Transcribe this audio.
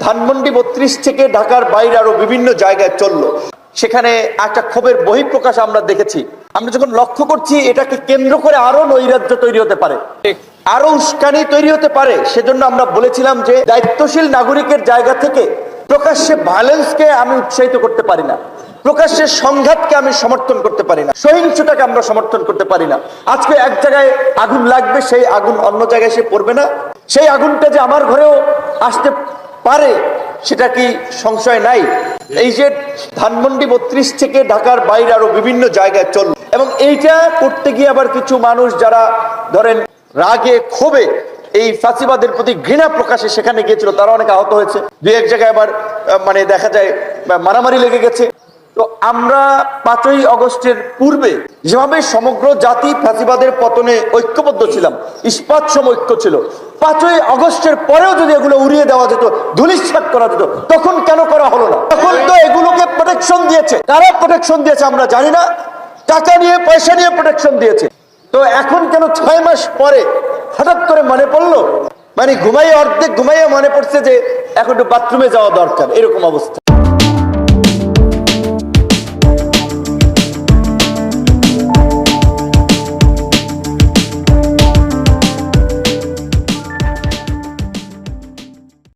ধানমন্ডি ৩২ থেকে ঢাকার বাইরে আরো বিভিন্ন জায়গায় চললো, সেখানে একটা ক্ষোভের বহিঃপ্রকাশ আমরা দেখেছি। আমরা যখন লক্ষ্য করছি এটাকে কেন্দ্র করে আরো নৈরাজ্য তৈরি হতে পারে, আরো উস্কানি তৈরি হতে পারে, সেজন্য আমরা বলেছিলাম যে দায়িত্বশীল নাগরিকের জায়গা থেকে প্রকাশ্যে ভায়োলেন্সকে আমি উৎসাহিত করতে পারি না, প্রকাশ্যে সংঘাতকে আমি সমর্থন করতে পারি না, সহিংসতাকে আমরা সমর্থন করতে পারি না। আজকে এক জায়গায় আগুন লাগবে, সেই আগুন অন্য জায়গায় সে পড়বে না। সেই আগুনটা যে আমার ঘরেও আসতে পারে সেটা কি সংশয় নাই? এই যে ধানমন্ডি ৩২ থেকে ঢাকার বাইরে আরো বিভিন্ন জায়গায় চলল, এবং এইটা করতে গিয়ে আবার কিছু মানুষ যারা ধরেন রাগে ক্ষোভে এই ফাঁসিবাদের প্রতি ঘৃণা প্রকাশে সেখানে গিয়েছিল, তারা অনেক আহত হয়েছে। দুই এক জায়গায় আবার দেখা যায় মারামারি লেগে গেছে। তো আমরা ৫ই আগস্টের পূর্বে যেভাবে সমগ্র জাতি ফাঁসিবাদের পতনে ঐক্যবদ্ধ ছিলাম, ইস্পাত সম ঐক্য ছিল, ৫ই আগস্টের পরেও যদি এগুলো উড়িয়ে দেওয়া যেত, ধূলিসাৎ করা যেত, তখন কেন করা হলো না? তখন তো এগুলোকে প্রোটেকশন দিয়েছে। কারা প্রোটেকশন দিয়েছে আমরা জানি না, টাকা নিয়ে পয়সা নিয়ে প্রোটেকশন দিয়েছে। তো এখন কেন ৬ মাস পরে হঠাৎ করে মনে পড়লো? অর্ধেক ঘুমাইয়ে মনে পড়ছে যে এখন একটু বাথরুমে যাওয়া দরকার, এরকম অবস্থা।